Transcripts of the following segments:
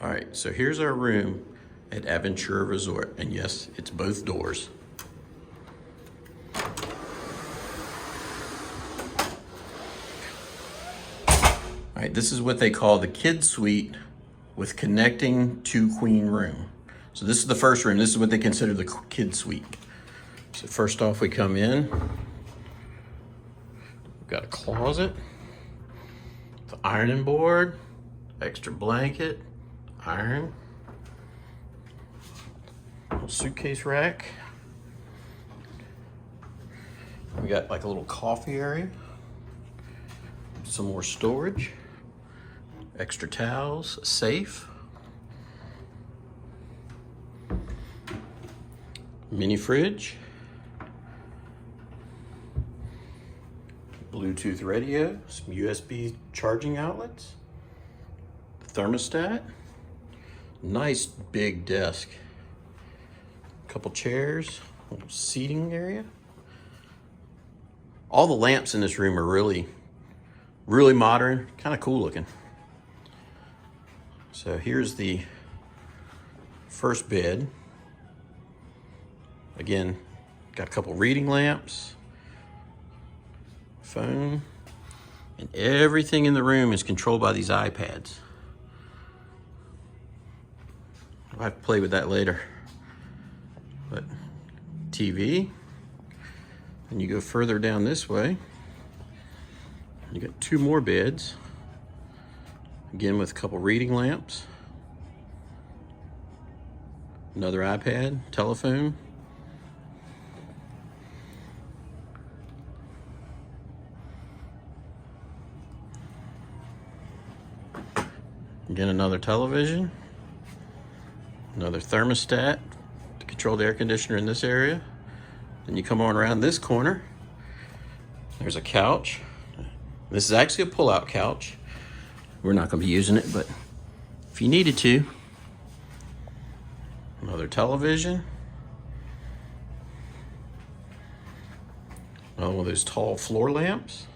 All right, so here's our room at Adventura Resort. And yes, it's both doors. All right, this is what they call the kid suite with connecting to queen room. So this is the first room. This is what they consider the kid suite. So first off, we come in. We've got a closet, the ironing board, extra blanket, iron, little suitcase rack. We got like a little coffee area, some more storage, extra towels, a safe, mini fridge, Bluetooth radio, some USB charging outlets, thermostat, nice big desk, a couple chairs, a little seating area. All the lamps in this room are really modern, kind of cool looking. So here's the first bed. Again, got a couple reading lamps, phone, and everything in the room is controlled by these iPads. I'll have to play with that later. But TV, and you go further down this way, you got two more beds, again with a couple reading lamps, another iPad, telephone, again another television, another thermostat to control the air conditioner in this area. Then you come on around this corner, there's a couch. This is actually a pull-out couch. We're not going to be using it, but if you needed to. Another television. Another one of those tall floor lamps.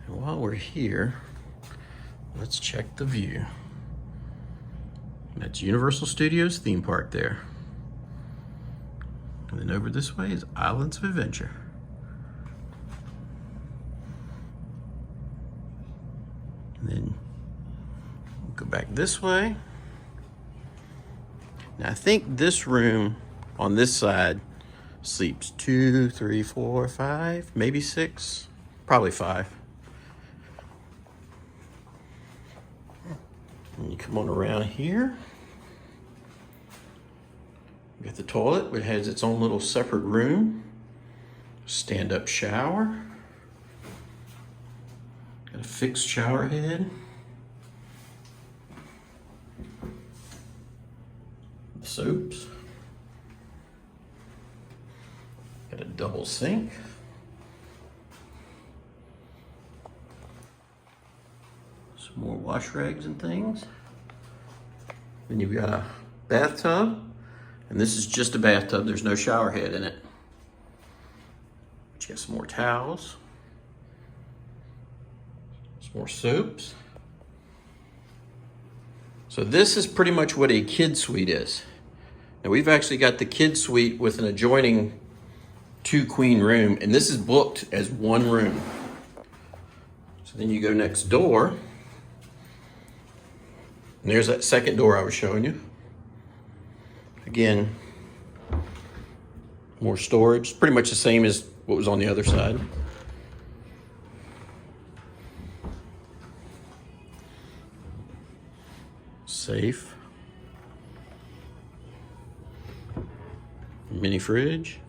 And while we're here, let's check the view. That's Universal Studios theme park there. And then over this way is Islands of Adventure. And then we'll go back this way. Now I think this room on this side sleeps 2, 3, 4, 5, maybe 6, probably 5. And you come on around here. You got the toilet, which has its own little separate room. Stand-up shower. Got a fixed shower head. Soaps. Got a double sink. Some more wash rags and things. Then you've got a bathtub. And this is just a bathtub. There's no shower head in it. But you got some more towels. Some more soaps. So this is pretty much what a kid suite is. Now we've actually got the kid suite with an adjoining 2-queen room, and this is booked as one room. So then you go next door, and there's that second door I was showing you. Again, more storage, pretty much the same as what was on the other side. Safe. Mini fridge.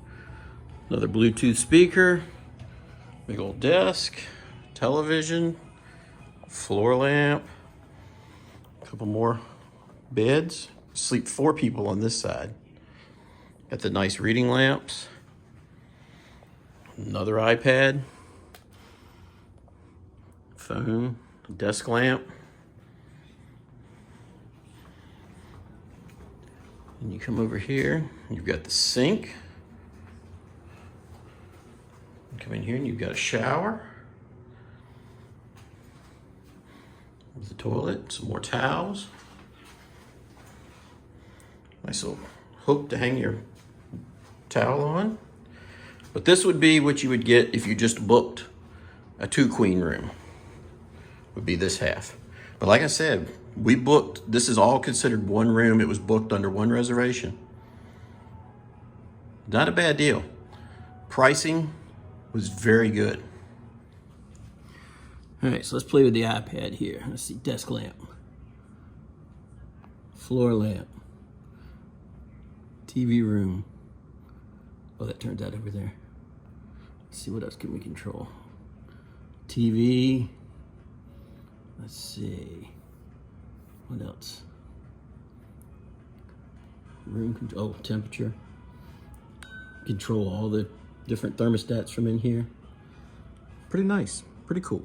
Another Bluetooth speaker. Big old desk. Television. Floor lamp. A couple more beds. Sleep 4 people on this side. Got the nice reading lamps. Another iPad. Phone. Desk lamp. And you come over here, you've got the sink. You come in here and you've got a shower. There's the toilet, some more towels. Nice little hook to hang your towel on. But this would be what you would get if you just booked a 2-queen room. Would be this half. But like I said, we booked, this is all considered one room. It was booked under one reservation. Not a bad deal. Pricing was very good. All right, so let's play with the iPad here. Let's see, desk lamp, floor lamp, TV room. Oh, that turns out over there. Let's see, what else can we control? TV. Let's see. What else? Room control, oh, temperature. Control all the different thermostats from in here. Pretty nice, pretty cool.